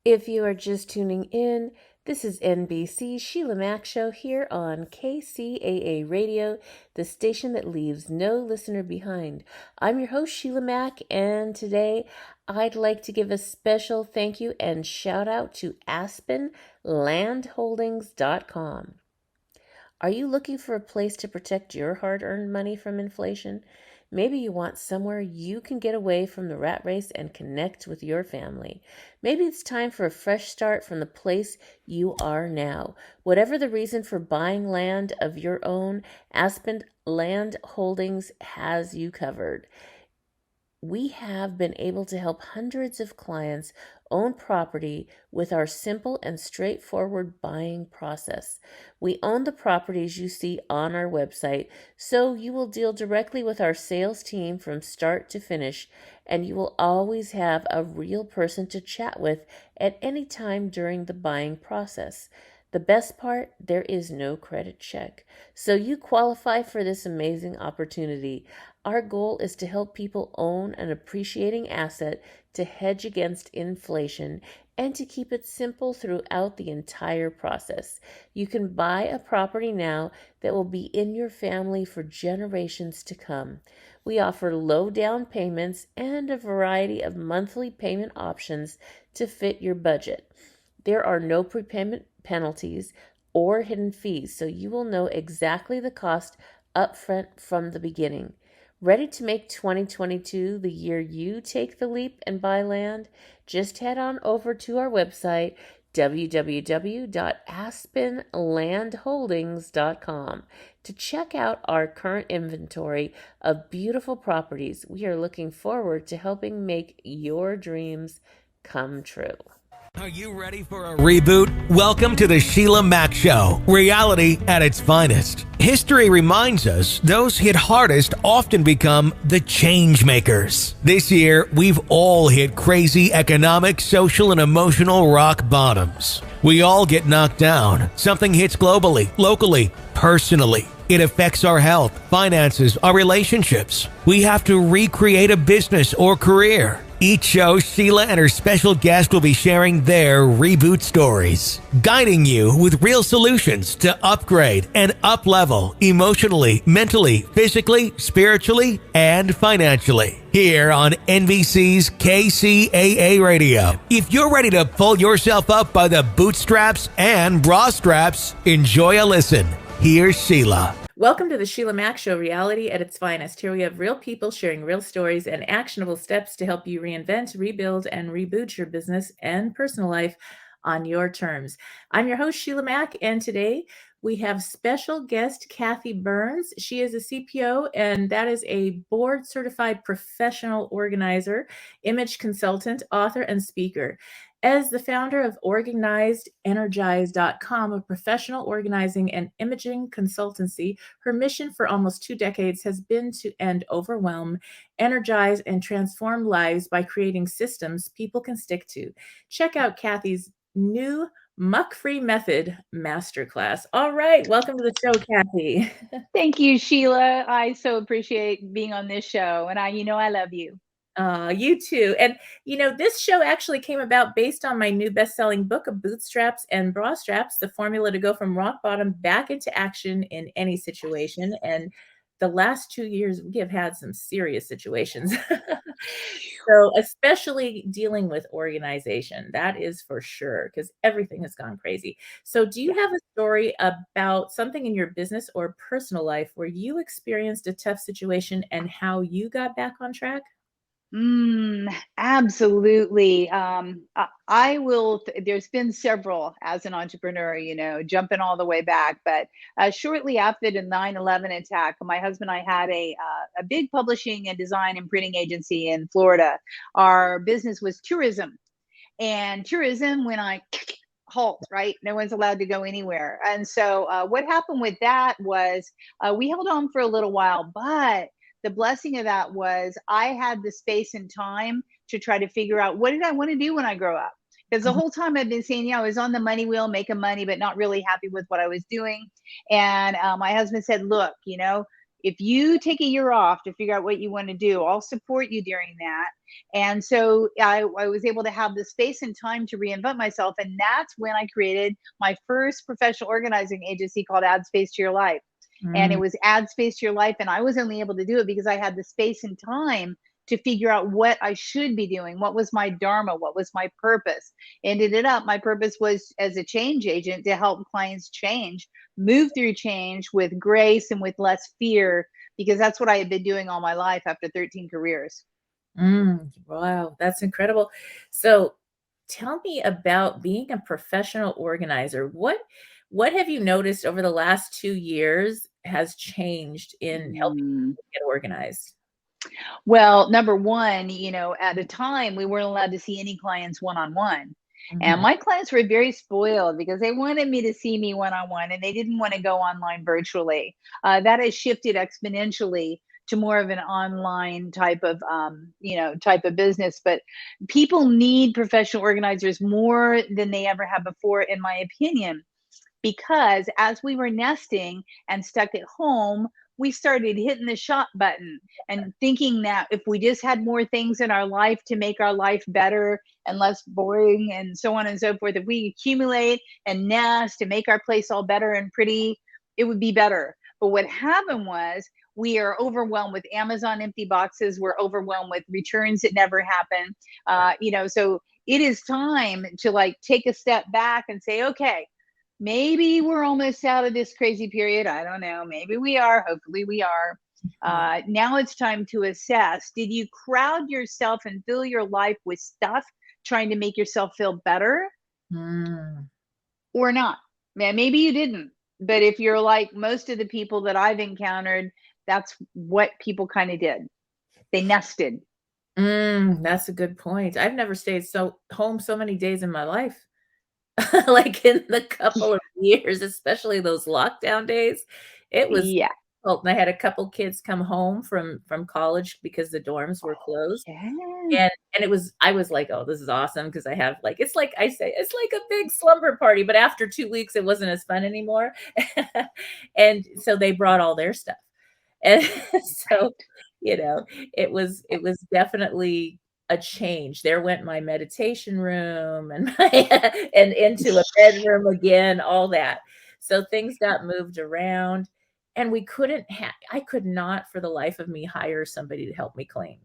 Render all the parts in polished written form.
If you are just tuning in, this is NBC Sheila Mack Show here on KCAA Radio, the station that leaves no listener behind. I'm your host, Sheila Mack, and today I'd like to give a special thank you and shout out to AspenLandHoldings.com. Are you looking for a place to protect your hard-earned money from inflation? Maybe you want somewhere you can get away from the rat race and connect with your family. Maybe it's time for a fresh start from the place you are now. Whatever the reason for buying land of your own, Aspen Land Holdings has you covered. We have been able to help hundreds of clients own property with our simple and straightforward buying process. We own the properties you see on our website, so you will deal directly with our sales team from start to finish, and you will always have a real person to chat with at any time during the buying process. The best part, there is no credit check. So you qualify for this amazing opportunity. Our goal is to help people own an appreciating asset to hedge against inflation and to keep it simple throughout the entire process. You can buy a property now that will be in your family for generations to come. We offer low down payments and a variety of monthly payment options to fit your budget. There are no prepayment penalties or hidden fees, so you will know exactly the cost upfront from the beginning. Ready to make 2022 the year you take the leap and buy land? Just head on over to our website, www.aspenlandholdings.com, to check out our current inventory of beautiful properties. We are looking forward to helping make your dreams come true. Are you ready for a reboot? Welcome to the Sheila Mack Show, reality at its finest. History reminds us those hit hardest often become the change makers. This year, we've all hit crazy economic, social, and emotional rock bottoms. We all get knocked down. Something hits globally, locally, personally. It affects our health, finances, our relationships. We have to recreate a business or career. Each show, Sheila and her special guest will be sharing their reboot stories, guiding you with real solutions to upgrade and up-level emotionally, mentally, physically, spiritually, and financially. Here on NBC's KCAA Radio. If you're ready to pull yourself up by the bootstraps and bra straps, enjoy a listen. Here's Sheila. Welcome to the Sheila Mack Show, reality at its finest. Here we have real people sharing real stories and actionable steps to help you reinvent, rebuild, and reboot your business and personal life on your terms. I'm your host, Sheila Mack, and today we have special guest Kathi Burns. She is a CPO, and that is a board-certified professional organizer, image consultant, author, and speaker. As the founder of OrganizedEnergize.com, a professional organizing and imaging consultancy, her mission for almost 2 decades has been to end overwhelm, energize, and transform lives by creating systems people can stick to. Check out Kathi's new Muck-Free Method Masterclass. All right, welcome to the show, Kathi. Thank you, Sheila. I so appreciate being on this show, and I love you. You too. And, this show actually came about based on my new best-selling book of Bootstraps and Bra Straps, the formula to go from rock bottom back into action in any situation. And the last 2 years, we have had some serious situations. So especially dealing with organization, that is for sure, because everything has gone crazy. So do you have a story about something in your business or personal life where you experienced a tough situation and how you got back on track? Absolutely. I will, there's been several as an entrepreneur, jumping all the way back. But shortly after the 9/11 attack, my husband and I had a big publishing and design and printing agency in Florida. Our business was tourism. And tourism, when I halt, right? No one's allowed to go anywhere. And so what happened with that was we held on for a little while, but the blessing of that was I had the space and time to try to figure out what did I want to do when I grow up. Because the whole time I've been saying, I was on the money wheel, making money, but not really happy with what I was doing. And my husband said, look, if you take a year off to figure out what you want to do, I'll support you during that. And so I was able to have the space and time to reinvent myself. And that's when I created my first professional organizing agency called Add Space to Your Life. And it Mm. was Add Space to Your Life. And I was only able to do it because I had the space and time to figure out what I should be doing. What was my dharma? What was my purpose? Ended it up, my purpose was as a change agent to help clients change, move through change with grace and with less fear, because that's what I had been doing all my life after 13 careers. Wow, that's incredible. So tell me about being a professional organizer. What have you noticed over the last 2 years has changed in helping Mm. people get organized? Well, number one, at a time we weren't allowed to see any clients one on one. And Mhm. my clients were very spoiled because they wanted me to see me one on one and they didn't want to go online virtually. That has shifted exponentially to more of an online type of business. But people need professional organizers more than they ever have before, in my opinion, because as we were nesting and stuck at home, we started hitting the shop button and thinking that if we just had more things in our life to make our life better and less boring and so on and so forth, if we accumulate and nest and make our place all better and pretty, it would be better. But what happened was we are overwhelmed with Amazon empty boxes. We're overwhelmed with returns that never happen. So it is time to like take a step back and say, okay, maybe we're almost out of this crazy period. I don't know. Maybe we are. Hopefully, we are. Yeah. Now it's time to assess. Did you crowd yourself and fill your life with stuff trying to make yourself feel better Mm. or not? Man, maybe you didn't. But if you're like most of the people that I've encountered, that's what people kind of did. They nested. That's a good point. I've never stayed home so many days in my life. Like, in the couple of years, especially those lockdown days, it was Yeah. difficult, and I had a couple kids come home from college because the dorms were closed, Yeah. and I was like, "Oh, this is awesome," because I have, like it's like I say, it's like a big slumber party, but after 2 weeks, it wasn't as fun anymore, and so they brought all their stuff, and so, you know, it was definitely a change. There went my meditation room and my and into a bedroom again, all that. So things got moved around, and I could not for the life of me hire somebody to help me clean.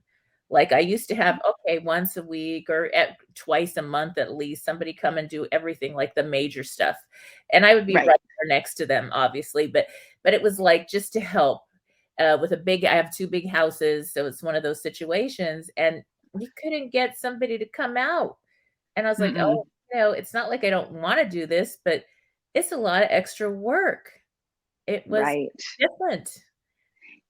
Like, I used to have, okay, once a week or twice a month at least, somebody come and do everything, like the major stuff. And I would be Right. right there next to them, obviously, but it was like just to help. I have 2 big houses, so it's one of those situations, and we couldn't get somebody to come out. And I was like, Mm-mm. "Oh, it's not like I don't wanna do this, but it's a lot of extra work." It was Right. different.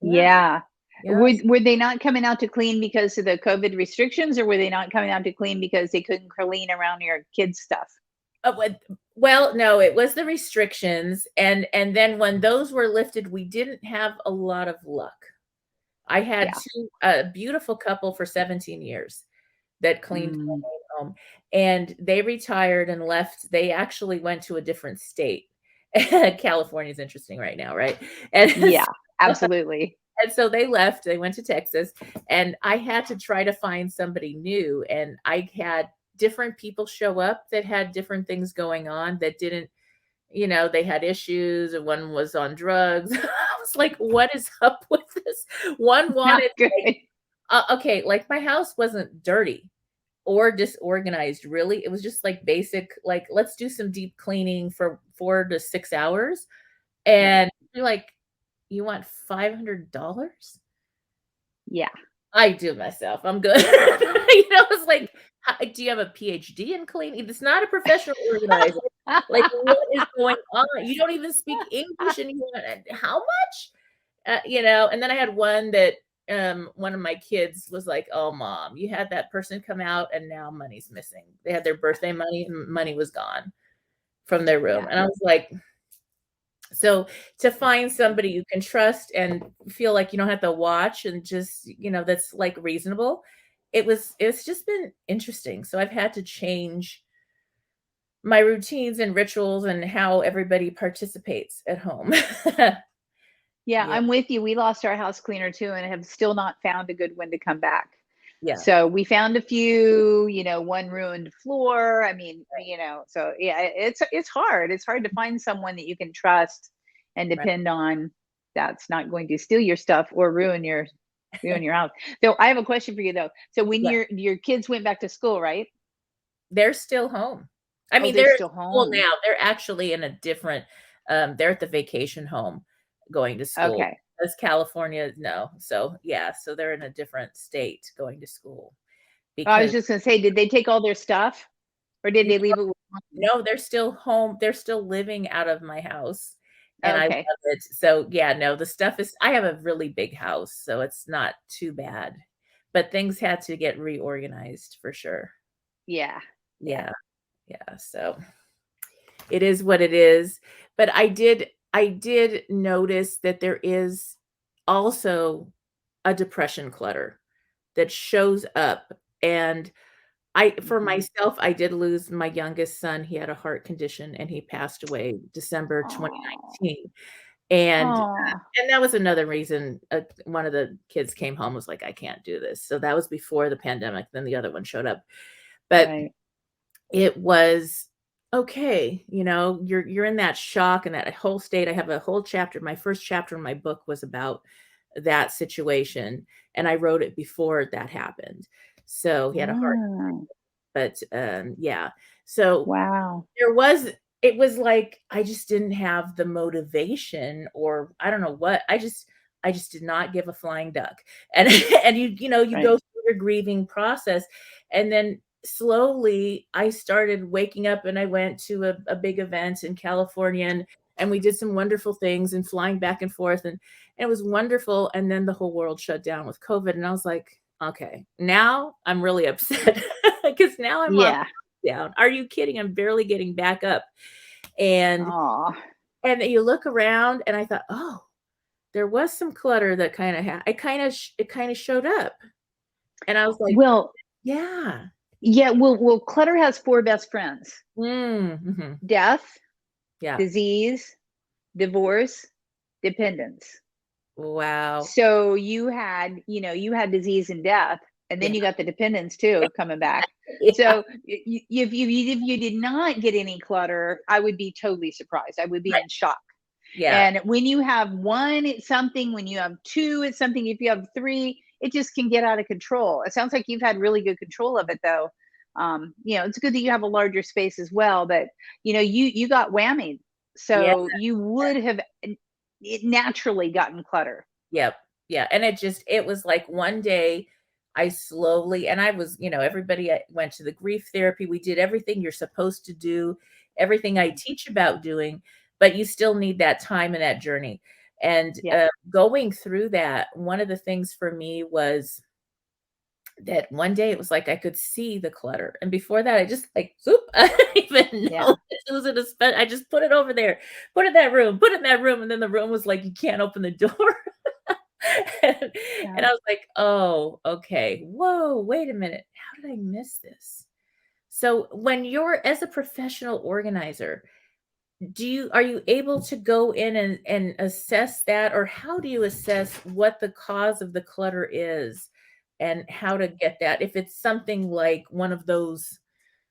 Yeah, Yeah. Were yes. were they not coming out to clean because of the COVID restrictions, or were they not coming out to clean because they couldn't clean around your kids' stuff? Uh, with well, no, it was the restrictions, and then when those were lifted, we didn't have a lot of luck. I had Yeah. 2 a beautiful couple for 17 years that cleaned my Mm. main home, and they retired and left. They actually went to a different state. California's interesting right now, right? And Yeah, absolutely. they left, they went to Texas, and I had to try to find somebody new, and I had different people show up that had different things going on that didn't they had issues, and one was on drugs. I was like, "What is up with this?" One Not wanted good. okay, like, my house wasn't dirty or disorganized, really. It was just, like, basic, like, "Let's do some deep cleaning for 4 to 6 hours," Right. and you're like, "You want $500?" Yeah. I do myself. I'm good. It's like, "Do you have a PhD in cleaning?" It's not a professional organizer. Like, what is going on? You don't even speak English and you want how much? And then I had one of my kids was like, "Oh, mom, you had that person come out and now money's missing." They had their birthday money and money was gone from their room. Yeah. And I was like, so to find somebody you can trust and feel like you don't have to watch and just, that's like reasonable. It's just been interesting. So I've had to change my routines and rituals and how everybody participates at home. Yeah, Yeah. I'm with you. We lost our house cleaner too and have still not found a good one to come back. Yeah. So we found a few, one ruined floor. I mean, so yeah, it's hard. It's hard to find someone that you can trust and Right. depend on that's not going to steal your stuff or ruin your house. So I have a question for you though. So when Yeah. your kids went back to school, right? They're still home. I Oh, mean, they're they're at still school home. now. They're actually in a different, they're at the vacation home going to school. Okay. As California, no. So yeah, so they're in a different state going to school I was because just gonna say, did they take all their stuff or did no, they leave it with mom? no, they're still home. They're still living out of my house, and I love Okay. it. So yeah, no, the stuff is. I have a really big house, so it's not too bad, but things had to get reorganized for sure. Yeah. Yeah. Yeah, yeah. So it is what it is. But I did notice that there is also a depression clutter that shows up. And for Hmm. myself, I did lose my youngest son. He had a heart condition and he passed away December Oh. 2019. Oh. And that was another reason one of the kids came home was like, I can't do this. So that was before the pandemic. Then the other one showed up. But Right. it was okay, you're in that shock and that whole state. I have a whole chapter. My first chapter in my book was about that situation, and I wrote it before that happened. So he had a heart, Mm. but yeah. So Wow. there was it was like I just didn't have the motivation, or I don't know what. I just did not give a flying duck. And and you Right. go through your grieving process, and then slowly I started waking up and I went to a big event in California, and we did some wonderful things and flying back and forth, and it was wonderful. And then the whole world shut down with COVID, and I was like, okay, now I'm really upset because now I'm on Yeah. down. Are you kidding? I'm barely getting back up. And Oh. and then you look around and I thought, "Oh, there was some clutter that kind of it kind of showed up." And I was like, Well, "Yeah." yeah, well, clutter has four best friends: Mhm. death, Yeah. disease, divorce, dependence. Wow. So you had disease and death, and Yeah. then you got the dependence too coming back. Yeah. So if you did not get any clutter, I would be totally surprised. I would be Right. in shock. Yeah. And when you have one, it's something. When you have two, it's something. If you have three, it just can get out of control. It sounds like you've had really good control of it, though. It's good that you have a larger space as well. But you got whammied, Yeah. so you would have it naturally gotten clutter. Yep. Yeah. And it was like one day I slowly, and I was, everybody went to the grief therapy. We did everything you're supposed to do, everything I teach about doing, but you still need that time and that journey. And Yeah, going through that, one of the things for me was that one day it was like I could see the clutter. And before that, I just like, whoop, I didn't even know yeah, it was in a I just put it over there, put it in that room, put it in that room. And then the room was like, you can't open the door. and, yeah. and I was like, oh, okay. Whoa, wait a minute. How did I miss this? So when you're as a professional organizer, are you able to go in and assess that, or how do you assess what the cause of the clutter is and how to get that if it's something like one of those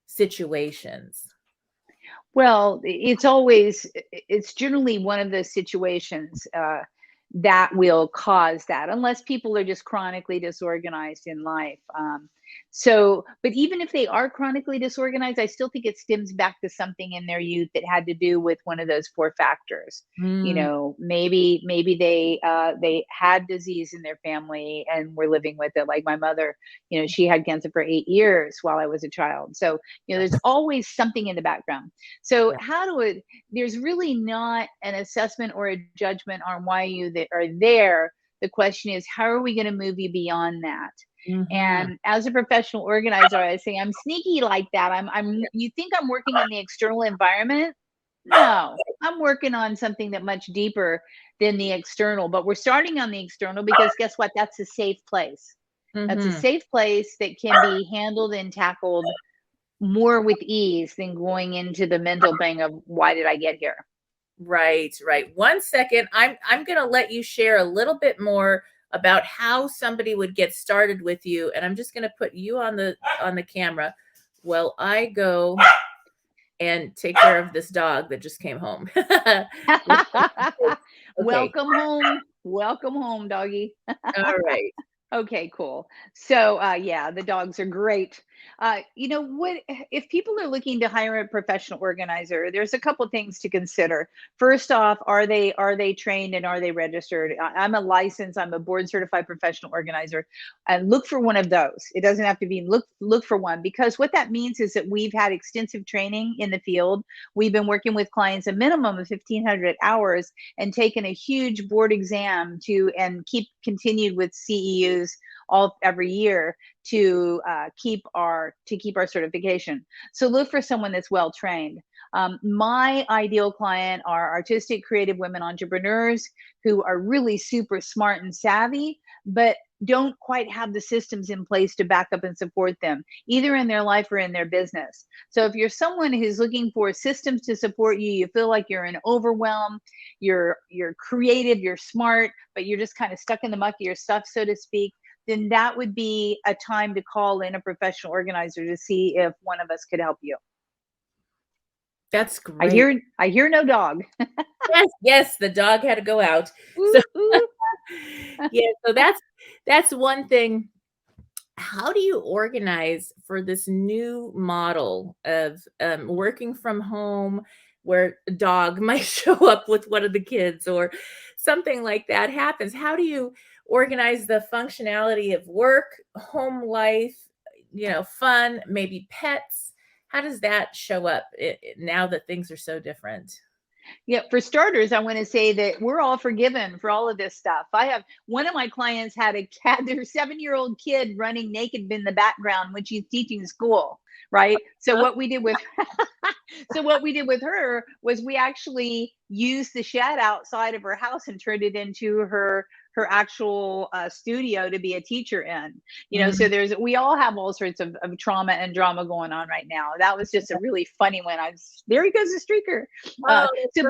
situations? Well, it's generally one of those situations that will cause that, unless people are just chronically disorganized in life. But even if they are chronically disorganized, I still think it stems back to something in their youth that had to do with one of those four factors. Mm, Maybe they had disease in their family and were living with it. Like my mother, she had cancer for 8 years while I was a child. So there's always something in the background. So yeah. there's really not an assessment or a judgment on why you that are there. The question is, how are we going to move you beyond that? Mhm. And as a professional organizer, I say I'm sneaky like that. You think I'm working in the external environment? No, I'm working on something that much deeper than the external, but we're starting on the external because guess what? That's a safe place. That's a Mhm. safe place that can be handled and tackled more with ease than going into the mental thing of why did I get here? Right, right. 1 second. I'm going to let you share a little bit more about how somebody would get started with you, and I'm just going to put you on the camera while I go and take care of this dog that just came home. Okay. Welcome home. Welcome home, doggy. All right. Okay, cool. So, yeah, the dogs are great. You know what? If people are looking to hire a professional organizer, there's a couple things to consider. First off, are they trained and are they registered? I'm a board certified professional organizer, and look for one of those. It doesn't have to be look for one, because what that means is that we've had extensive training in the field. We've been working with clients a minimum of 1,500 hours and taken a huge board exam to and keep continued with CEUs all every year to keep our certification. So look for someone that's well trained. My ideal client are artistic, creative women entrepreneurs who are really super smart and savvy, but don't quite have the systems in place to back up and support them, either in their life or in their business. So if you're someone who's looking for systems to support you, you feel like you're in overwhelm, you're creative, you're smart, but you're just kind of stuck in the muck of your stuff, so to speak, then that would be a time to call in a professional organizer to see if one of us could help you. That's I great. hear I hear no dog. Yes, yes, the dog had to go out. So Ooh, ooh. yeah, so that's one thing. How do you organize for this new model of working from home where a dog might show up with one of the kids or something like that happens? How do you organize the functionality of work, home life, fun, maybe pets? How does that show up now that things are so different? Yeah, for starters, I want to say that we're all forgiven for all of this stuff. I have one of my clients had a cat, their 7-year-old kid running naked in the background when she's teaching school, right? So Huh? what we did with so what we did with her was we actually used the shed outside of her house and turned it into her actual studio to be a teacher in. So Mhm. we all have all sorts of trauma and drama going on right now. That was just a really funny one. There he goes, the streaker. Oh, So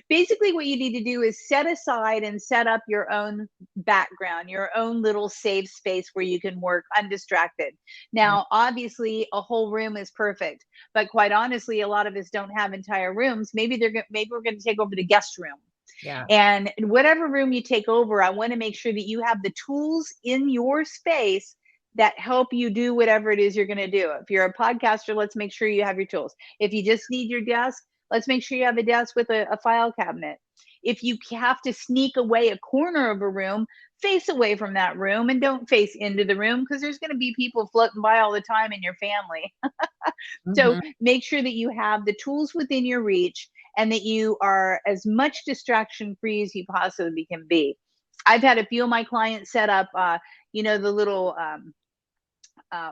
basically what you need to do is set aside and set up your own background, your own little safe space where you can work undistracted. Now, obviously a whole room is perfect, but quite honestly, a lot of us don't have entire rooms. Maybe we're going to take over the guest room. yeah. And whatever room you take over, I want to make sure that you have the tools in your space that help you do whatever it is you're going to do. If you're a podcaster, let's make sure you have your tools. If you just need your desk, let's make sure you have a desk with a file cabinet. If you have to sneak away a corner of a room, face away from that room and don't face into the room, because there's going to be people floating by all the time in your family. So Mhm. make sure that you have the tools within your reach and that you are as much distraction free as you possibly can be. I've had a few of my clients set up, the little,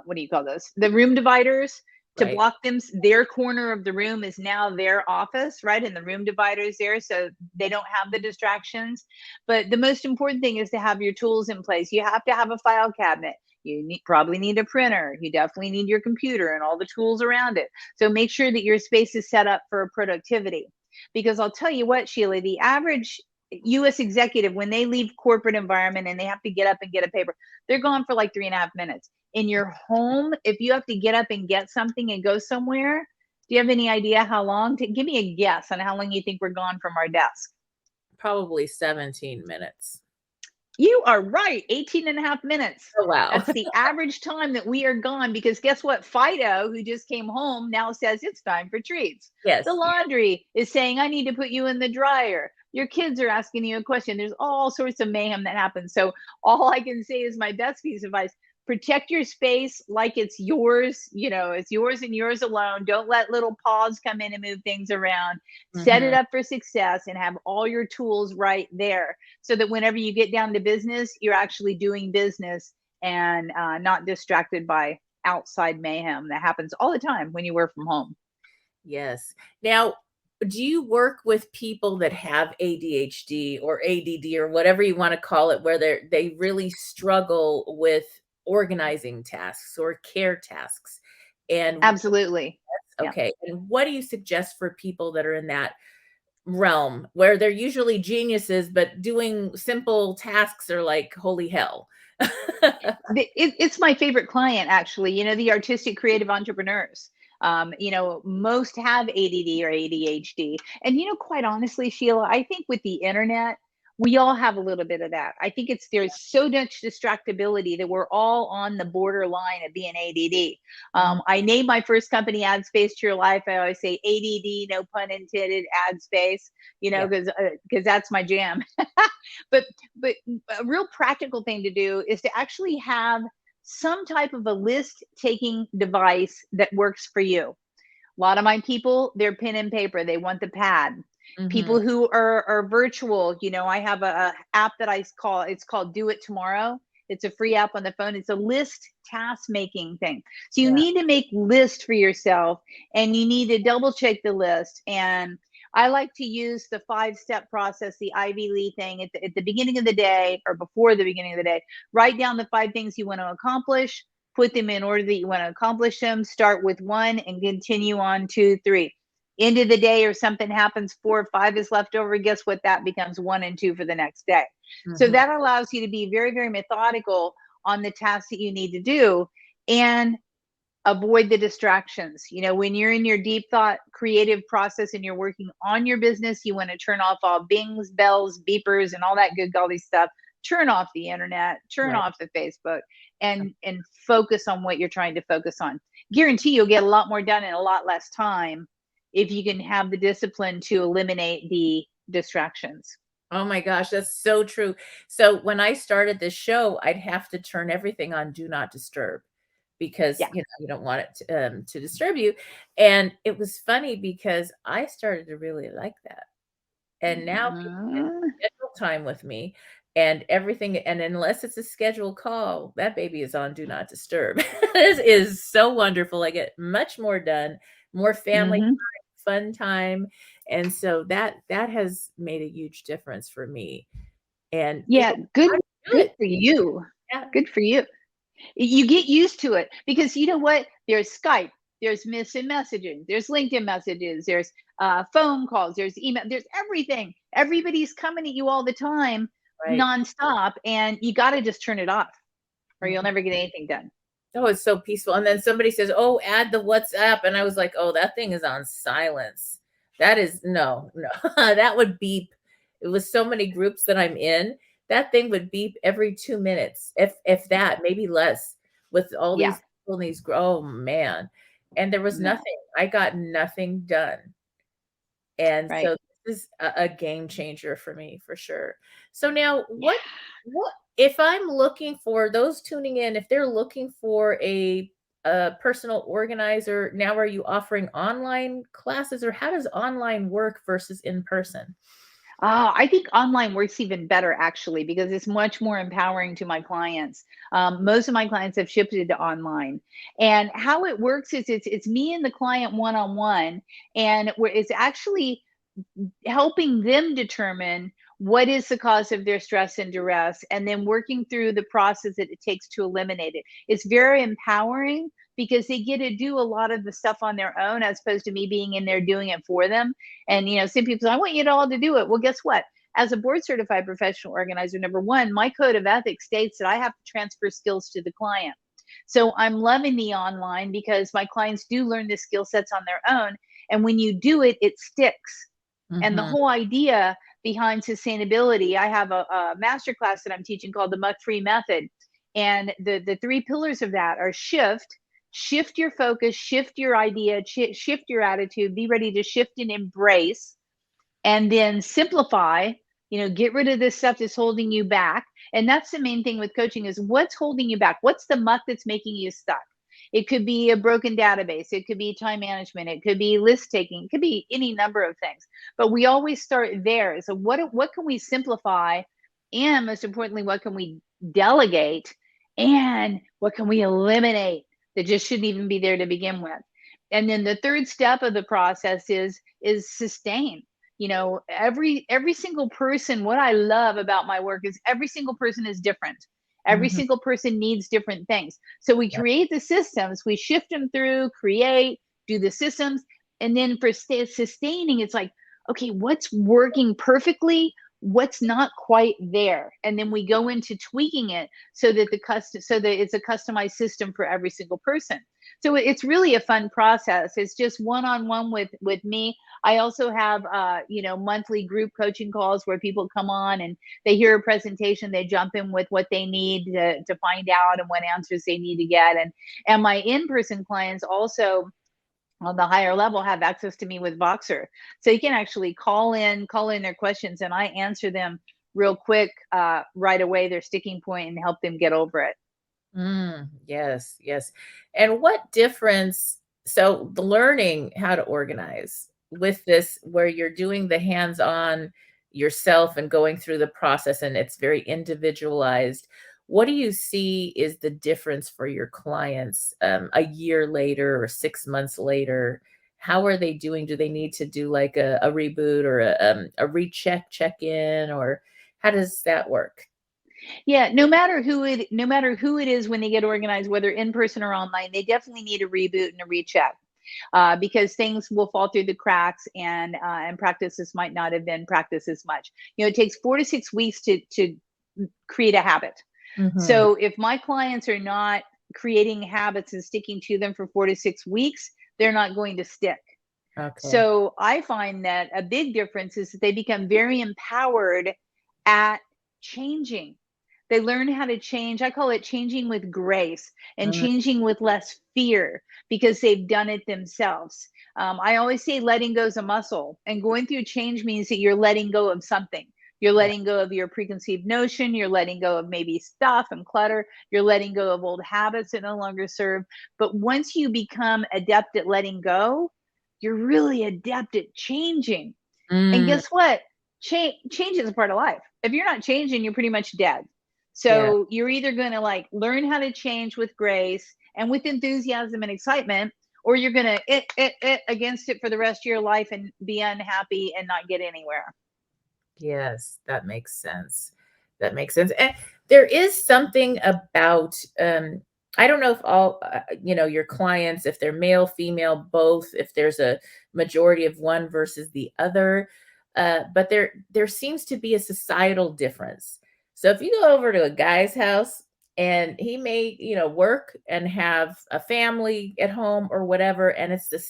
what do you call those? The room dividers to Right. block them. Their corner of the room is now their office, right? And the room divider is there, so they don't have the distractions. But the most important thing is to have your tools in place. You have to have a file cabinet. Probably need a printer. You definitely need your computer and all the tools around it. So make sure that your space is set up for productivity. Because I'll tell you what, Sheila, the average US executive, when they leave corporate environment and they have to get up and get a paper, they're gone for like 3.5 minutes. In your home, if you have to get up and get something and go somewhere, do you have any idea how long? Give me a guess on how long you think we're gone from our desk. Probably 17 minutes. You are right, 18 and a half minutes. Oh, wow. That's the average time that we are gone, because guess what? Fido, who just came home, now says it's time for treats. The Yes. laundry is saying, I need to put you in the dryer. Your kids are asking you a question. There's all sorts of mayhem that happens. So all I can say is my best piece of advice: protect your space like it's yours. It's yours and yours alone. Don't let little paws come in and move things around. Set it Mhm. up for success and have all your tools right there, so that whenever you get down to business, you're actually doing business and not distracted by outside mayhem that happens all the time when you work from home. Yes. Now, do you work with people that have ADHD or ADD or whatever you want to call it, where they really struggle with organizing tasks or care tasks? And Absolutely. Yeah. okay, and what do you suggest for people that are in that realm where they're usually geniuses, but doing simple tasks are like holy hell. It's my favorite client, actually. The artistic creative entrepreneurs. Most have ADD or ADHD. And, quite honestly, Sheila, I think with the internet, we all have a little bit of that. I think there's so much distractibility that we're all on the borderline of being ADD. Mhm. I named my first company Ad Space to Your Life. I always say ADD, no pun intended, ad space, Yeah. because that's my jam. but but a real practical thing to do is to actually have some type of a list taking device that works for you. A lot of my people, they're pen and paper. They want the pad. Mhm. People who are virtual, I have a app that it's called Do It Tomorrow. It's a free app on the phone. It's a list task making thing. So you Yeah. need to make list for yourself, and you need to double check the list. And I like to use the 5-step process, the Ivy Lee thing at the beginning of the day or before the beginning of the day. Write down the 5 things you want to accomplish, put them in order that you want to accomplish them. Start with 1 and continue on 2, 3. End of the day, or something happens, 4 or 5 is left over. Guess what? That becomes 1 and 2 for the next day. So Mhm. that allows you to be very, very methodical on the tasks that you need to do, and avoid the distractions. When you're in your deep thought creative process and you're working on your business, you want to turn off all bings, bells, beepers, and all that good golly stuff. Turn off the internet, turn Right. off the Facebook, and focus on what you're trying to focus on. Guarantee you'll get a lot more done in a lot less time if you can have the discipline to eliminate the distractions. Oh my gosh, that's so true. So when I started this show, I'd have to turn everything on do not disturb because, Yeah. you don't want it to disturb you. And it was funny because I started to really like that. And now people can Mhm. schedule time with me and everything. And unless it's a scheduled call, that baby is on do not disturb. This is so wonderful. I get much more done, more family Mhm. fun time. And so that has made a huge difference for me. And Yeah, people, good how do you do good it? for you. Yeah, Good for you. You get used to it, because you know what? There's Skype, there's missing messaging, there's LinkedIn messages, there's phone calls, there's email, there's everything. Everybody's coming at you all the time, right. nonstop, and you got to just turn it off, or you'll Mhm. never get anything done. Oh, it's so peaceful. And then somebody says, "Oh, add the WhatsApp." And I was like, "Oh, that thing is on silence." That is no, no. That would beep. It was so many groups that I'm in. That thing would beep every 2 minutes, if that, maybe less, with all Yeah, these people in these oh man. And there was no, nothing. I got nothing done. And right. so this is a game changer for me for sure. So now Yeah. what if I'm looking for those tuning in, if they're looking for a personal organizer, now are you offering online classes or how does online work versus in person? I think online works even better, actually, because it's much more empowering to my clients. Most of my clients have shifted to online, and how it works is it's me and the client one on one, and it's actually helping them determine what is the cause of their stress and duress, and then working through the process that it takes to eliminate it. It's very empowering because they get to do a lot of the stuff on their own, as opposed to me being in there doing it for them. And some people say, I want you all to do it. Well, guess what? As a board certified professional organizer, number one, my code of ethics states that I have to transfer skills to the client. So I'm loving the online because my clients do learn the skill sets on their own. And when you do it, it sticks. And the Mhm. whole idea behind sustainability, I have a master class that I'm teaching called the Muck Free Method. And the 3 pillars of that are shift your focus, shift your idea, shift your attitude, be ready to shift and embrace, and then simplify. Get rid of this stuff that's holding you back. And that's the main thing with coaching, is what's holding you back? What's the muck that's making you stuck? It could be a broken database, it could be time management, it could be list taking, it could be any number of things. But we always start there. So what can we simplify, and most importantly, what can we delegate, and what can we eliminate that just shouldn't even be there to begin with? And then the third step of the process is sustain. Every single person, what I love about my work is every single person is different. Every Mhm. single person needs different things. So we Yep. create the systems, we shift them through, create, do the systems. And then for sustaining, it's like, okay, what's working perfectly, what's not quite there, and then we go into tweaking it so that it's a customized system for every single person. So it's really a fun process. It's just one-on-one with me. I also have monthly group coaching calls where people come on and they hear a presentation, they jump in with what they need to find out and what answers they need to get. And my in-person clients also on the higher level have access to me with Voxer. So you can actually call in their questions, and I answer them real quick, right away, their sticking point, and help them get over it. Yes, yes. And what difference, so the learning how to organize with this, where you're doing the hands-on yourself and going through the process and it's very individualized. What do you see is the difference for your clients a year later or 6 months later? How are they doing? Do they need to do like a reboot or a recheck, check in, or how does that work? Yeah, no matter who it is when they get organized, whether in person or online, they definitely need a reboot and a recheck, because things will fall through the cracks, and practices might not have been practiced as much. It takes 4 to 6 weeks to create a habit. Hmm. So if my clients are not creating habits and sticking to them for 4 to 6 weeks, they're not going to stick. Okay. So I find that a big difference is that they become very empowered at changing. They learn how to change. I call it changing with grace and Mm, changing with less fear because they've done it themselves. I always say letting go is a muscle, and going through change means that you're letting go of something. You're yeah. letting go of your preconceived notion. You're letting go of maybe stuff and clutter. You're letting go of old habits that no longer serve. But once you become adept at letting go, you're really adept at changing. And Mm, guess what? Change is a part of life. If you're not changing, you're pretty much dead. yeah. So you're either going to like learn how to change with grace and with enthusiasm and excitement, or you're going to it against it for the rest of your life and be unhappy and not get anywhere. Yes, that makes sense. That makes sense. And there is something about, I don't know if all, your clients, if they're male, female, both, if there's a majority of one versus the other, but there seems to be a societal difference. So if you go over to a guy's house and he may, work and have a family at home or whatever, and it's the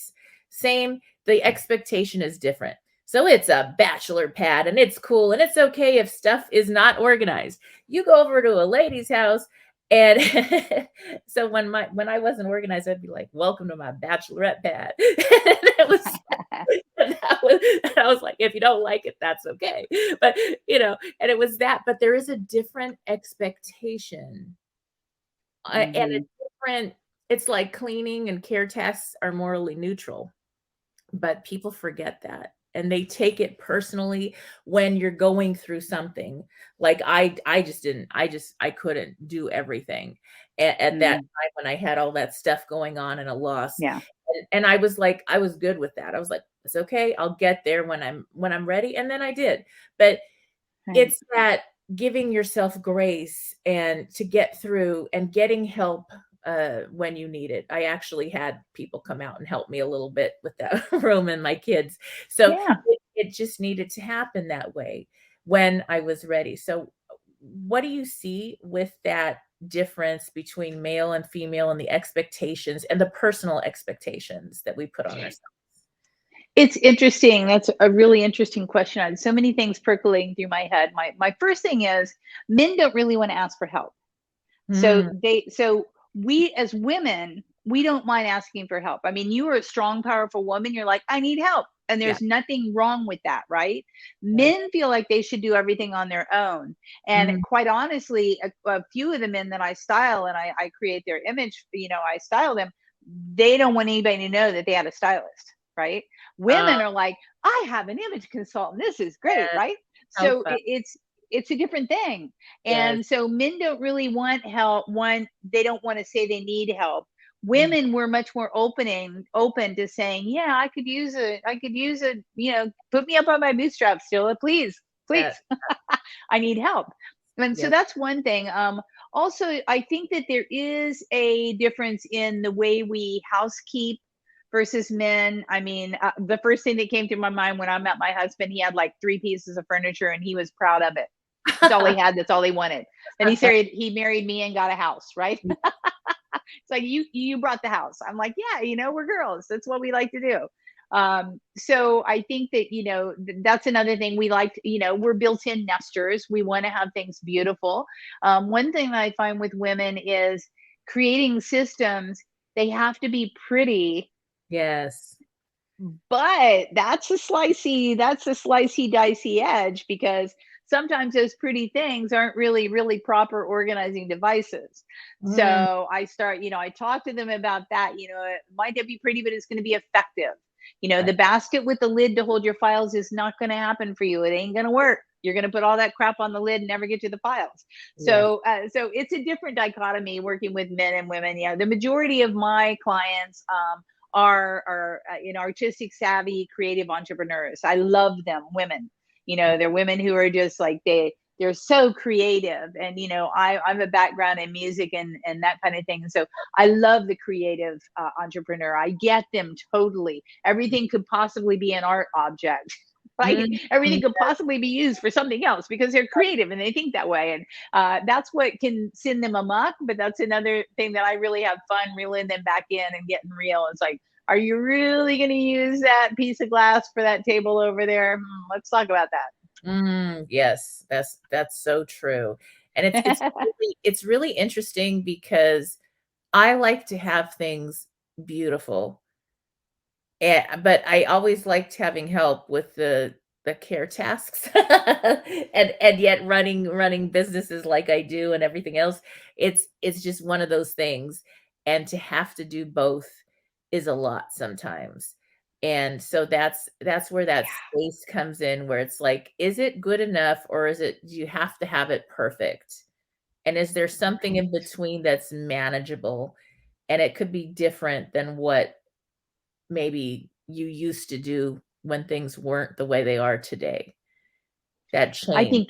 same, the expectation is different. So it's a bachelor pad and it's cool and it's okay if stuff is not organized. You go over to a lady's house and so when I wasn't organized, I'd be like, "Welcome to my bachelorette pad." it was and I was like, if you don't like it, that's okay. But and it was that, but there is a different expectation. And a Hmm. different, it's like cleaning and care tasks are morally neutral, but people forget that and they take it personally when you're going through something. Like I just didn't, I couldn't do everything at that Mm, time when I had all that stuff going on and a loss. yeah. And I was like, I was good with that. I was like, it's okay, I'll get there when I'm ready, and then I did. But Right. it's that giving yourself grace and to get through and getting help when you need it. I actually had people come out and help me a little bit with that room and my kids. So Yeah. it just needed to happen that way when I was ready. So what do you see with that difference between male and female and the expectations and the personal expectations that we put on ourselves? It's interesting. That's a really interesting question. I had so many things percolating through my head. My first thing is men don't really want to ask for help. So Mm, we as women, we don't mind asking for help. I mean, you are a strong, powerful woman. You're like, I need help. And yeah. there's nothing wrong with that, right? Right. Men feel like they should do everything on their own. And Mm, quite honestly, a few of the men that I style and I create their image, I style them, they don't want anybody to know that they had a stylist, right? uh, Women are like, I have an image consultant. This is great, yes, right? how So fun. it's a different thing. Yes. And so men don't really want help. One, they don't want to say they need help. Mm, Women were much more open to saying, yeah, I could use a, put me up on my bootstraps, Stilla, please, that, please. I need help. And so yes. that's one thing. Also, I think that there is a difference in the way we housekeep versus men. I mean, the first thing that came through my mind when I met my husband, he had like 3 pieces of furniture and he was proud of it. That's all he had. That's all he wanted. And he married me and got a house, right? It's like, you brought the house. I'm like, yeah, we're girls. That's what we like to do. So I think that, that's another thing we like, we're built-in nesters. We want to have things beautiful. One thing that I find with women is creating systems. They have to be pretty, Yes. but that's a slicey dicey edge, because sometimes those pretty things aren't really proper organizing devices. Mm, So I talk to them about that. It might not be pretty, but it's going to be effective. right. The basket with the lid to hold your files is not going to happen for you. It ain't going to work. You're going to put all that crap on the lid and never get to the files. Yes. So it's a different dichotomy working with men and women. Yeah, the majority of my clients are artistic savvy creative entrepreneurs. I love them. Women, they're women who are just like, they're so creative. And I'm a background in music and that kind of thing, so I love the creative entrepreneur. I get them totally. Everything could possibly be an art object. Right? Mm, Everything could possibly be used for something else because they're creative and they think that way. And that's what can send them amok. But that's another thing that I really have fun reeling them back in and getting real. It's like, are you really going to use that piece of glass for that table over there? Let's talk about yes, that's so true. And it's that. it's really interesting because I like to have things beautiful. But I always liked having help with the care tasks. And yet running businesses like I do and everything else, it's just one of those things, and to have to do both is a lot sometimes. And so that's where that space comes in, where it's like, is it good enough, or do you have to have it perfect? And is there something in between that's manageable? And it could be different than what maybe you used to do when things weren't the way they are today. That I change. think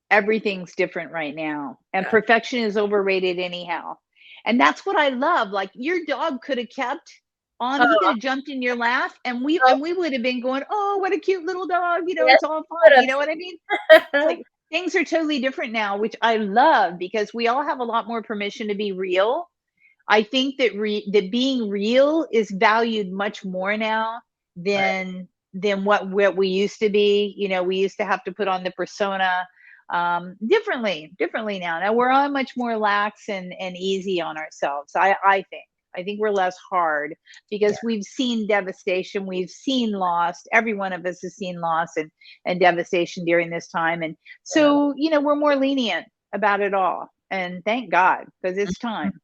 everything's different right now, and Yeah. perfection is overrated anyhow. And that's what I love. Like, your dog could have kept on, he could Oh, have jumped in your lap, and oh, we would have been going, oh, what a cute little dog, yes, it's all what fine. You know what I mean? It's a like, things are totally different now, which I love, because we all have a lot more permission to be real. I think that that being real is valued much more now right. than what we used to be. We used to have to put on the persona differently now. Now we're all much more lax and easy on ourselves. I think we're less hard Yeah, because we've seen devastation, we've seen loss. Every one of us has seen loss and devastation during this time, and definitely. so we're more lenient about it all. And thank God, because it's Mhm. time.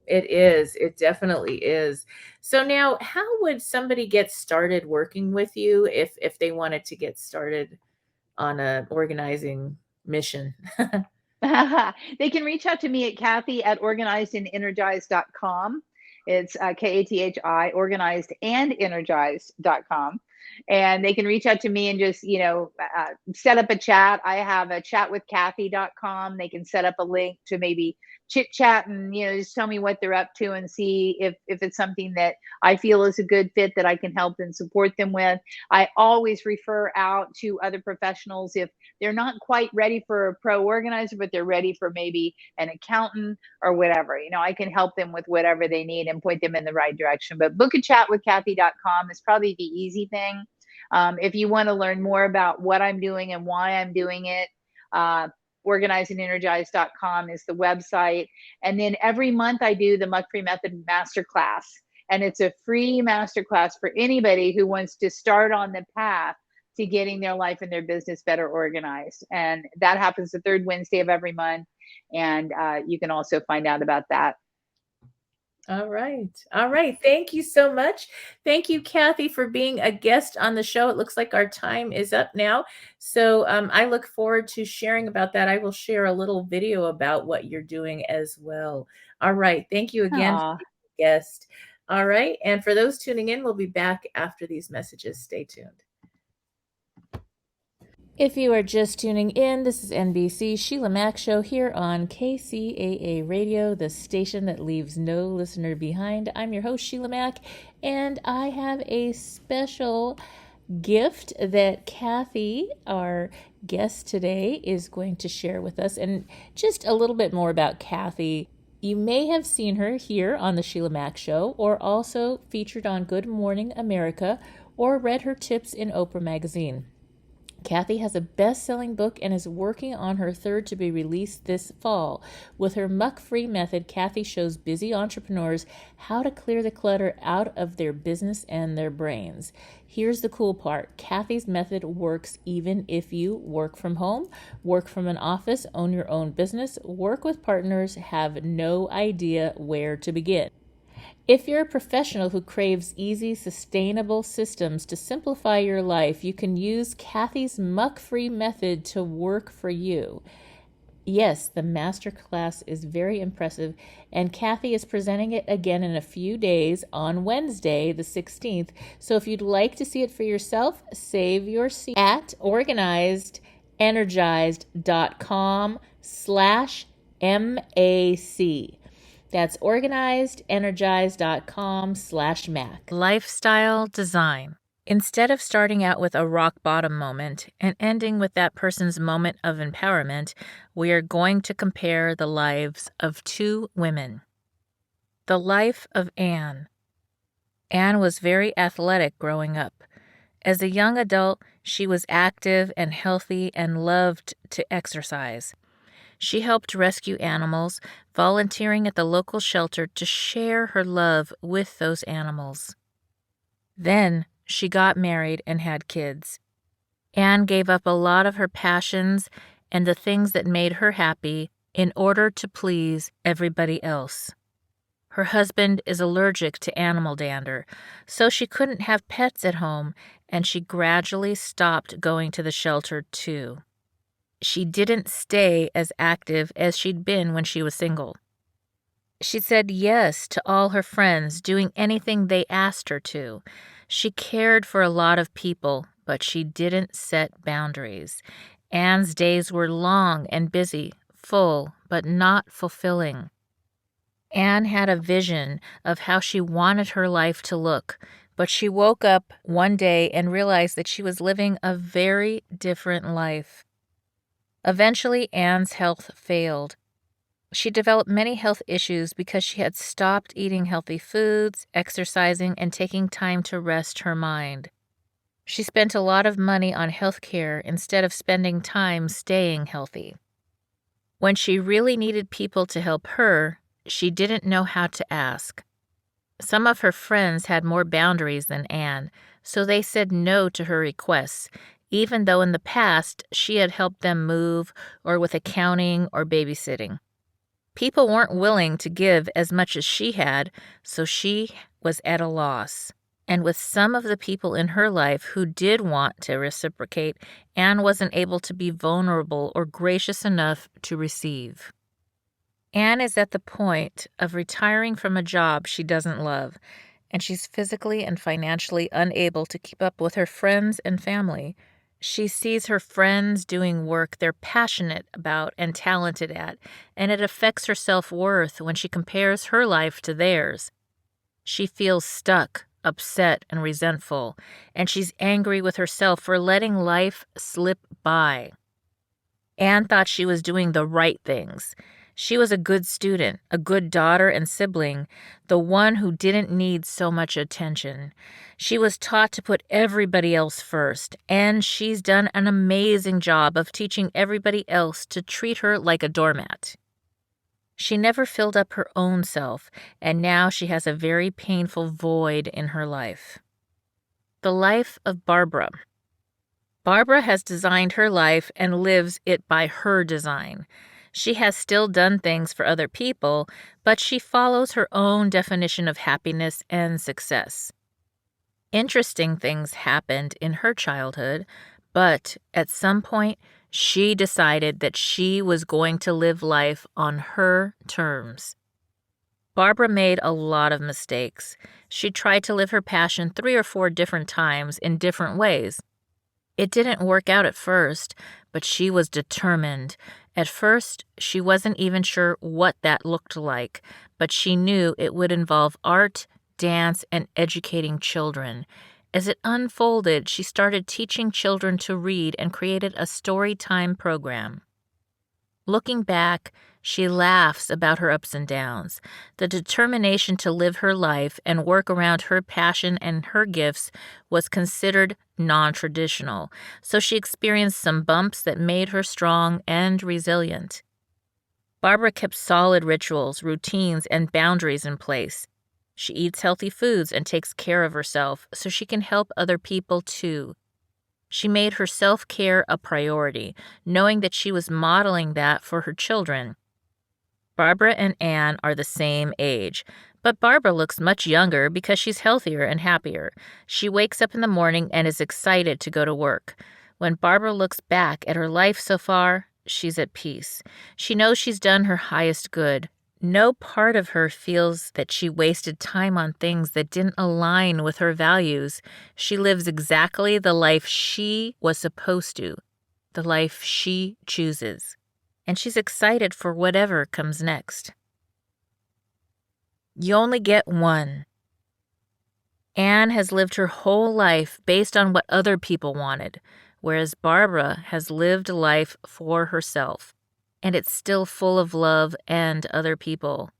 It is. It definitely is. So now, how would somebody get started working with you if they wanted to get started on a organizing mission? They can reach out to me at Kathi at organizedandenergized.com. It's Kathi, organizedandenergized.com. And they can reach out to me and just, set up a chat. I have a chatwithkathi.com. They can set up a link to maybe chit chat and, just tell me what they're up to and see if it's something that I feel is a good fit that I can help and support them with. I always refer out to other professionals if they're not quite ready for a pro organizer, but they're ready for maybe an accountant or whatever. I can help them with whatever they need and point them in the right direction. But book a chat with Kathi.com is probably the easy thing. If you want to learn more about what I'm doing and why I'm doing it, organizeandenergize.com is the website. And then every month I do the Muck Free Method Masterclass. And it's a free masterclass for anybody who wants to start on the path to getting their life and their business better organized. And that happens the third Wednesday of every month. And you can also find out about that. All right. All right. Thank you so much. Thank you, Kathi, for being a guest on the show. It looks like our time is up now. So I look forward to sharing about that. I will share a little video about what you're doing as well. All right. Thank you again for Aw. being a guest. All right. And for those tuning in, we'll be back after these messages. Stay tuned. If you are just tuning in, this is NBC Sheila Mack Show here on KCAA Radio, the station that leaves no listener behind. I'm your host, Sheila Mack, and I have a special gift that Kathi, our guest today, is going to share with us. And just a little bit more about Kathi. You may have seen her here on the Sheila Mack Show, or also featured on Good Morning America, or read her tips in Oprah Magazine. Kathi has a best-selling book and is working on her third to be released this fall. With her muck-free method, Kathi shows busy entrepreneurs how to clear the clutter out of their business and their brains. Here's the cool part. Kathi's method works even if you work from home, work from an office, own your own business, work with partners, have no idea where to begin. If you're a professional who craves easy, sustainable systems to simplify your life, you can use Kathi's muck-free method to work for you. Yes, the masterclass is very impressive, and Kathi is presenting it again in a few days on Wednesday, the 16th. So if you'd like to see it for yourself, save your seat at organizedenergized.com/MAC. That's organizedenergized.com/Mac. Lifestyle design. Instead of starting out with a rock bottom moment and ending with that person's moment of empowerment, we are going to compare the lives of two women. The life of Anne. Anne was very athletic growing up. As a young adult, she was active and healthy and loved to exercise. She helped rescue animals, volunteering at the local shelter to share her love with those animals. Then she got married and had kids. Anne gave up a lot of her passions and the things that made her happy in order to please everybody else. Her husband is allergic to animal dander, so she couldn't have pets at home, and she gradually stopped going to the shelter too. She didn't stay as active as she'd been when she was single. She said yes to all her friends, doing anything they asked her to. She cared for a lot of people, but she didn't set boundaries. Anne's days were long and busy, full, but not fulfilling. Anne had a vision of how she wanted her life to look, but she woke up one day and realized that she was living a very different life. Eventually, Anne's health failed. She developed many health issues because she had stopped eating healthy foods, exercising, and taking time to rest her mind. She spent a lot of money on health care instead of spending time staying healthy. When she really needed people to help her, she didn't know how to ask. Some of her friends had more boundaries than Anne, so they said no to her requests, even though in the past she had helped them move or with accounting or babysitting. People weren't willing to give as much as she had, so she was at a loss. And with some of the people in her life who did want to reciprocate, Anne wasn't able to be vulnerable or gracious enough to receive. Anne is at the point of retiring from a job she doesn't love, and she's physically and financially unable to keep up with her friends and family. She sees her friends doing work they're passionate about and talented at, and it affects her self-worth when she compares her life to theirs. She feels stuck, upset, and resentful, and she's angry with herself for letting life slip by. Anne thought she was doing the right things. She was a good student, a good daughter and sibling, the one who didn't need so much attention. She was taught to put everybody else first, and she's done an amazing job of teaching everybody else to treat her like a doormat. She never filled up her own self, and now she has a very painful void in her life. The life of Barbara. Barbara has designed her life and lives it by her design. She has still done things for other people, but she follows her own definition of happiness and success. Interesting things happened in her childhood, but at some point, she decided that she was going to live life on her terms. Barbara made a lot of mistakes. She tried to live her passion 3 or 4 different times in different ways. It didn't work out at first, but she was determined. At first, she wasn't even sure what that looked like, but she knew it would involve art, dance, and educating children. As it unfolded, she started teaching children to read and created a story time program. Looking back, she laughs about her ups and downs. The determination to live her life and work around her passion and her gifts was considered non-traditional, so she experienced some bumps that made her strong and resilient. Barbara kept solid rituals, routines, and boundaries in place. She eats healthy foods and takes care of herself so she can help other people too. She made her self-care a priority, knowing that she was modeling that for her children. Barbara and Anne are the same age, but Barbara looks much younger because she's healthier and happier. She wakes up in the morning and is excited to go to work. When Barbara looks back at her life so far, she's at peace. She knows she's done her highest good. No part of her feels that she wasted time on things that didn't align with her values. She lives exactly the life she was supposed to, the life she chooses. And she's excited for whatever comes next. You only get one. Anne has lived her whole life based on what other people wanted, whereas Barbara has lived life for herself. And it's still full of love and other people.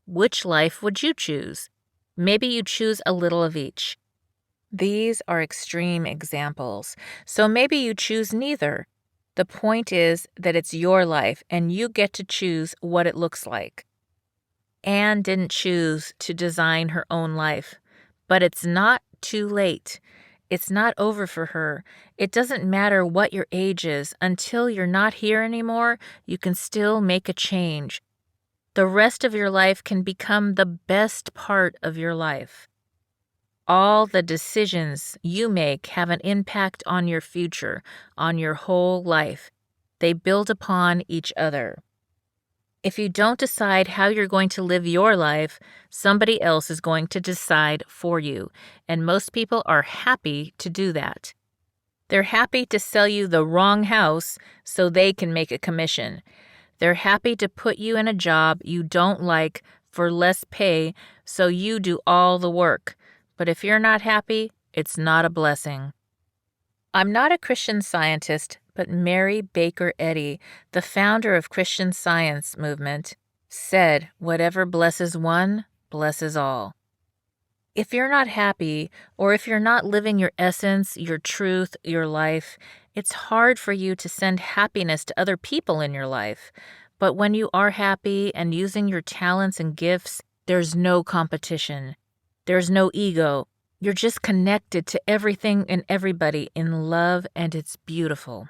Which life would you choose? Maybe you choose a little of each. These are extreme examples, so maybe you choose neither. The point is that it's your life and you get to choose what it looks like. Anne didn't choose to design her own life, but it's not too late. It's not over for her. It doesn't matter what your age is. Until you're not here anymore, you can still make a change. The rest of your life can become the best part of your life. All the decisions you make have an impact on your future, on your whole life. They build upon each other. If you don't decide how you're going to live your life, somebody else is going to decide for you, and most people are happy to do that. They're happy to sell you the wrong house so they can make a commission. They're happy to put you in a job you don't like for less pay so you do all the work. But if you're not happy, it's not a blessing. I'm not a Christian Scientist, but Mary Baker Eddy, the founder of Christian Science movement, said, "Whatever blesses one, blesses all." If you're not happy, or if you're not living your essence, your truth, your life, it's hard for you to send happiness to other people in your life. But when you are happy and using your talents and gifts, there's no competition. There's no ego. You're just connected to everything and everybody in love, and it's beautiful.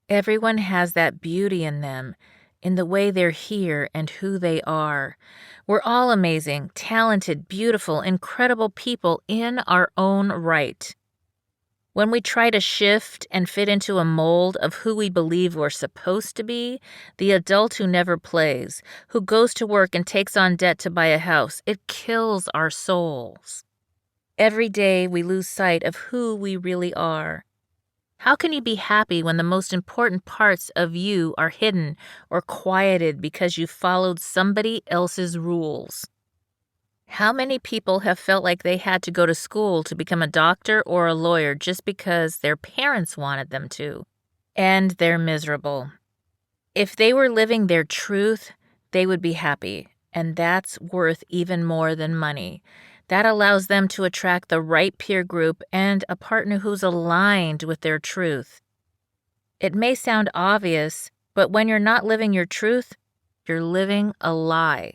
Everyone has that beauty in them, in the way they're here and who they are. We're all amazing, talented, beautiful, incredible people in our own right. When we try to shift and fit into a mold of who we believe we're supposed to be, the adult who never plays, who goes to work and takes on debt to buy a house, it kills our souls. Every day we lose sight of who we really are. How can you be happy when the most important parts of you are hidden or quieted because you followed somebody else's rules? How many people have felt like they had to go to school to become a doctor or a lawyer just because their parents wanted them to, and they're miserable? If they were living their truth, they would be happy, and that's worth even more than money. That allows them to attract the right peer group and a partner who's aligned with their truth. It may sound obvious, but when you're not living your truth, you're living a lie.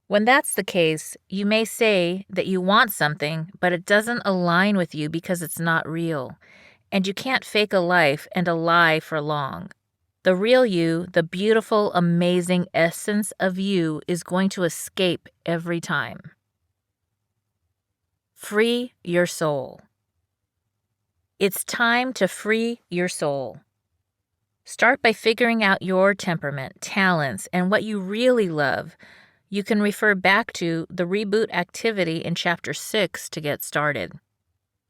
When that's the case, you may say that you want something, but it doesn't align with you because it's not real. And you can't fake a life and a lie for long. The real you, the beautiful, amazing essence of you, is going to escape every time. Free your soul. It's time to free your soul. Start by figuring out your temperament, talents, and what you really love. You can refer back to the reboot activity in Chapter 6 to get started.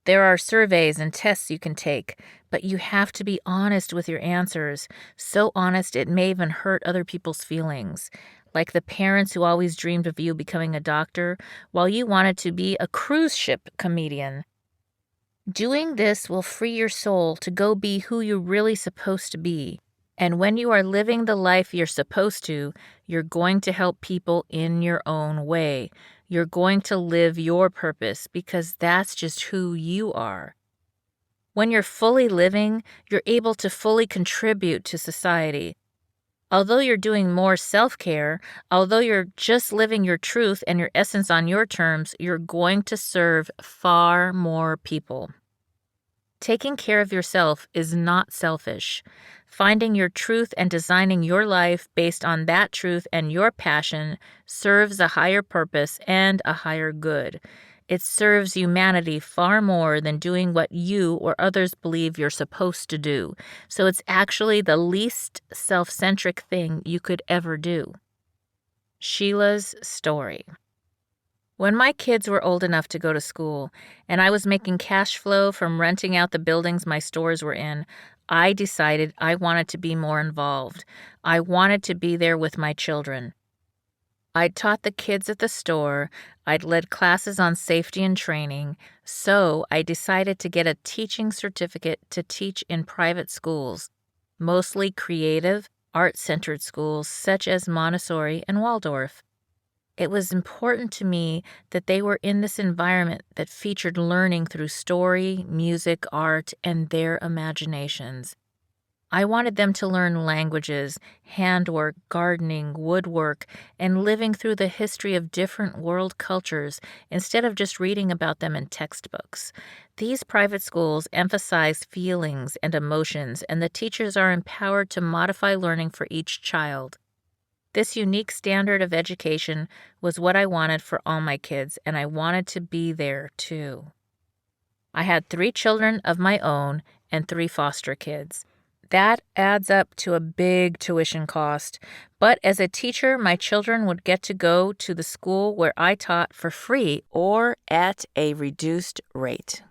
There are surveys and tests you can take, but you have to be honest with your answers. So honest it may even hurt other people's feelings. Like the parents who always dreamed of you becoming a doctor while you wanted to be a cruise ship comedian. Doing this will free your soul to go be who you're really supposed to be. And when you are living the life you're supposed to, you're going to help people in your own way. You're going to live your purpose because that's just who you are. When you're fully living, you're able to fully contribute to society. Although you're doing more self-care, although you're just living your truth and your essence on your terms, you're going to serve far more people. Taking care of yourself is not selfish. Finding your truth and designing your life based on that truth and your passion serves a higher purpose and a higher good. It serves humanity far more than doing what you or others believe you're supposed to do. So it's actually the least self-centric thing you could ever do. Sheila's story. When my kids were old enough to go to school, and I was making cash flow from renting out the buildings my stores were in, I decided I wanted to be more involved. I wanted to be there with my children. I'd taught the kids at the store, I'd led classes on safety and training, so I decided to get a teaching certificate to teach in private schools, mostly creative, art-centered schools such as Montessori and Waldorf. It was important to me that they were in this environment that featured learning through story, music, art, and their imaginations. I wanted them to learn languages, handwork, gardening, woodwork, and living through the history of different world cultures instead of just reading about them in textbooks. These private schools emphasize feelings and emotions, and the teachers are empowered to modify learning for each child. This unique standard of education was what I wanted for all my kids, and I wanted to be there too. I had 3 children of my own and 3 foster kids. That adds up to a big tuition cost, but as a teacher, my children would get to go to the school where I taught for free or at a reduced rate.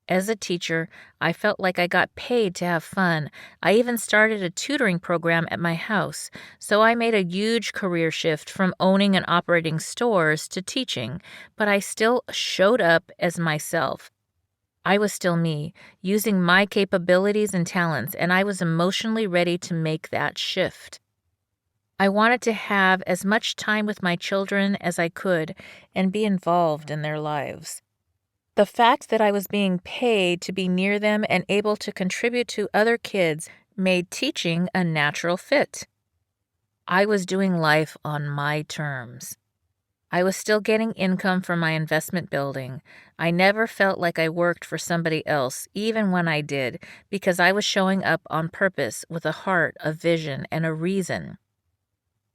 As a teacher, I felt like I got paid to have fun. I even started a tutoring program at my house, so I made a huge career shift from owning and operating stores to teaching, but I still showed up as myself. I was still me, using my capabilities and talents, and I was emotionally ready to make that shift. I wanted to have as much time with my children as I could and be involved in their lives. The fact that I was being paid to be near them and able to contribute to other kids made teaching a natural fit. I was doing life on my terms. I was still getting income from my investment building. I never felt like I worked for somebody else, even when I did, because I was showing up on purpose with a heart, a vision, and a reason.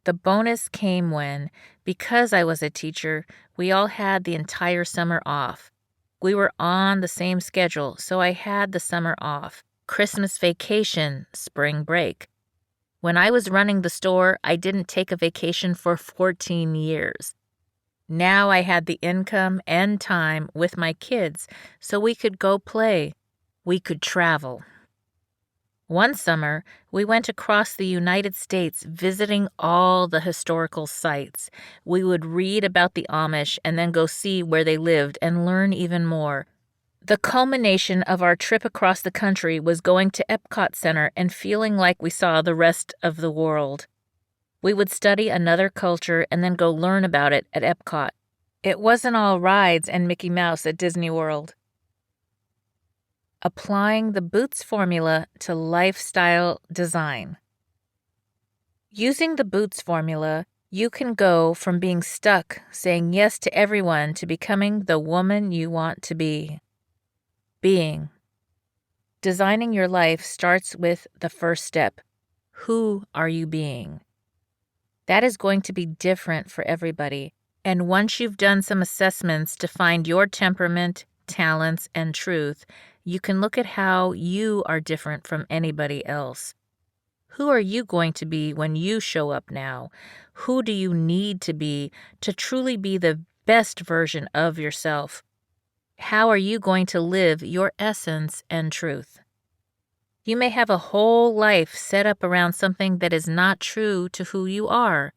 The bonus came when, because I was a teacher, we all had the entire summer off. We were on the same schedule, so I had the summer off, Christmas vacation, spring break. When I was running the store, I didn't take a vacation for 14 years. Now I had the income and time with my kids, so we could go play. We could travel. One summer, we went across the United States visiting all the historical sites. We would read about the Amish and then go see where they lived and learn even more. The culmination of our trip across the country was going to Epcot Center and feeling like we saw the rest of the world. We would study another culture and then go learn about it at Epcot. It wasn't all rides and Mickey Mouse at Disney World. Applying the Boots formula to lifestyle design. Using the Boots formula, you can go from being stuck, saying yes to everyone, to becoming the woman you want to be. Being. Designing your life starts with the first step. Who are you being? That is going to be different for everybody, and once you've done some assessments to find your temperament, talents, and truth, you can look at how you are different from anybody else. Who are you going to be when you show up now? Who do you need to be to truly be the best version of yourself? how are you going to live your essence and truth? You may have a whole life set up around something that is not true to who you are.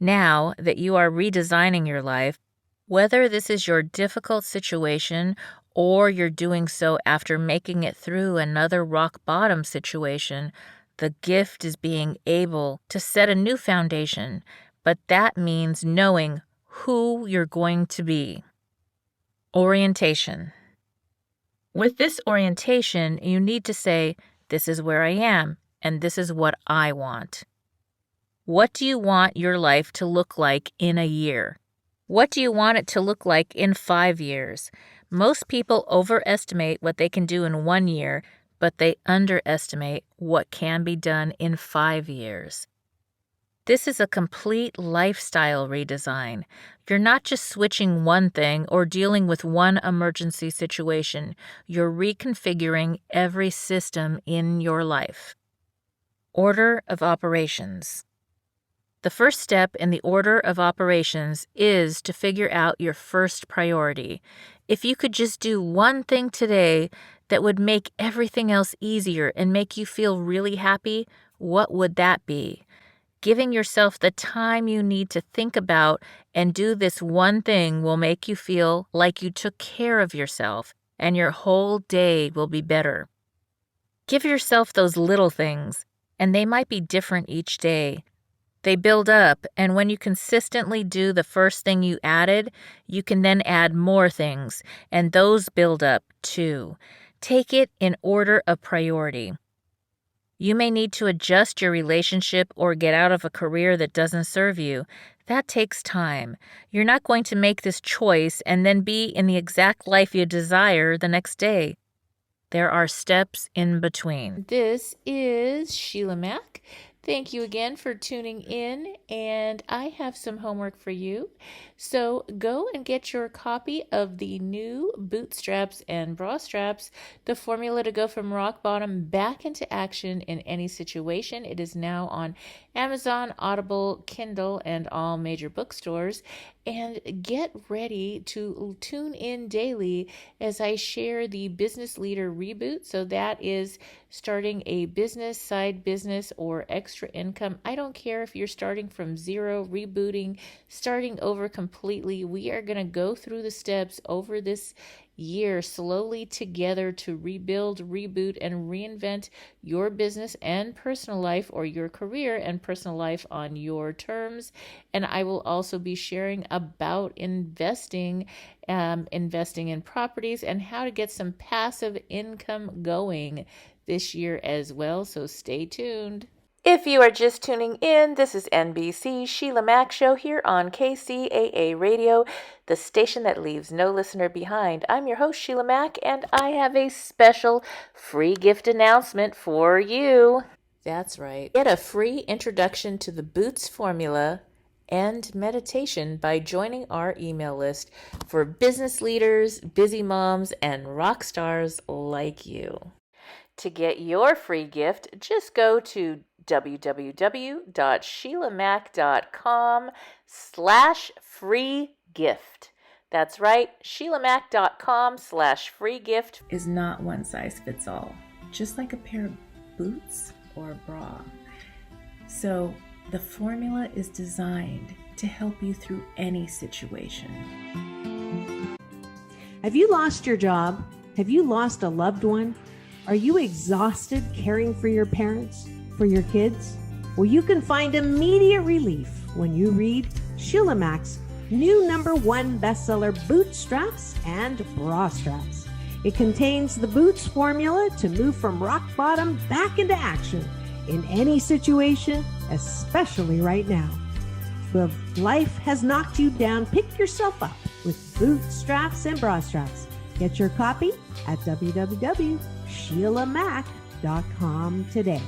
Now that you are redesigning your life, whether this is your difficult situation or you're doing so after making it through another rock bottom situation, the gift is being able to set a new foundation, but that means knowing who you're going to be. Orientation. With this orientation, you need to say, this is where I am, and this is what I want. What do you want your life to look like in a year? What do you want it to look like in 5 years? Most people overestimate what they can do in 1 year, but they underestimate what can be done in 5 years. This is a complete lifestyle redesign. You're not just switching one thing or dealing with one emergency situation. You're reconfiguring every system in your life. Order of operations. The first step in the order of operations is to figure out your first priority. If you could just do one thing today that would make everything else easier and make you feel really happy, what would that be? Giving yourself the time you need to think about and do this one thing will make you feel like you took care of yourself, and your whole day will be better. Give yourself those little things, and they might be different each day. They build up, and when you consistently do the first thing you added, you can then add more things, and those build up too. Take it in order of priority. You may need to adjust your relationship or get out of a career that doesn't serve you. That takes time. You're not going to make this choice and then be in the exact life you desire the next day. There are steps in between. This is Sheila Mack. Thank you again for tuning in, and I have some homework for you. So go and get your copy of the new Bootstraps and Bra Straps, the formula to go from rock bottom back into action in any situation. It is now on Amazon, Audible, Kindle, and all major bookstores. And get ready to tune in daily as I share the Business Leader Reboot. So that is starting a business, side business, or extra income. I don't care if you're starting from zero, rebooting, starting over completely. We are going to go through the steps over this year slowly together to rebuild, reboot, and reinvent your business and personal life, or your career and personal life on your terms. And I will also be sharing about investing in properties and how to get some passive income going this year as well. So stay tuned. If you are just tuning in, this is NBC Sheila Mack Show here on KCAA Radio, the station that leaves no listener behind. I'm your host, Sheila Mack, and I have a special free gift announcement for you. That's right. Get a free introduction to the Boots formula and meditation by joining our email list for business leaders, busy moms, and rock stars like you. To get your free gift, just go to www.sheilamac.com/free gift. That's right, sheilamac.com/free gift is not one size fits all, just like a pair of boots or a bra. So the formula is designed to help you through any situation. Have you lost your job? Have you lost a loved one? Are you exhausted caring for your parents, for your kids? Well, you can find immediate relief when you read Sheila Mack's new #1 bestseller, Bootstraps and Bra Straps. It contains the Boots formula to move from rock bottom back into action in any situation, especially right now. If life has knocked you down, pick yourself up with Bootstraps and Bra Straps. Get your copy at www.sheilamac.com today.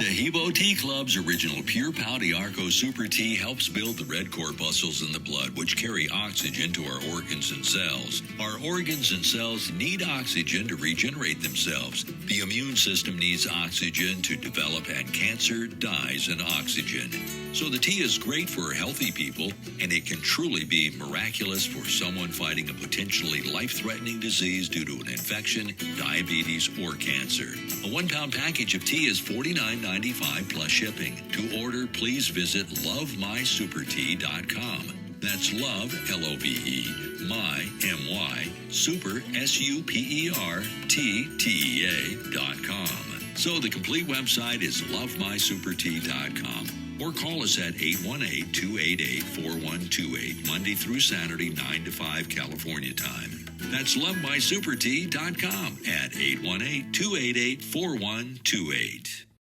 The Hebo Tea Club's original Pure Pouty Arco Super Tea helps build the red corpuscles in the blood, which carry oxygen to our organs and cells. Our organs and cells need oxygen to regenerate themselves. The immune system needs oxygen to develop, and cancer dies in oxygen. So the tea is great for healthy people, and it can truly be miraculous for someone fighting a potentially life-threatening disease due to an infection, diabetes, or cancer. A 1-pound package of tea is $49.95 plus shipping. To order, please visit lovemysupertea.com. That's love, L-O-V-E, my, M-Y, super, SUPERTEA.com. So the complete website is lovemysupertea.com. Or call us at 818-288-4128, Monday through Saturday, 9 to 5 California time. That's lovemysupertea.com at 818-288-4128.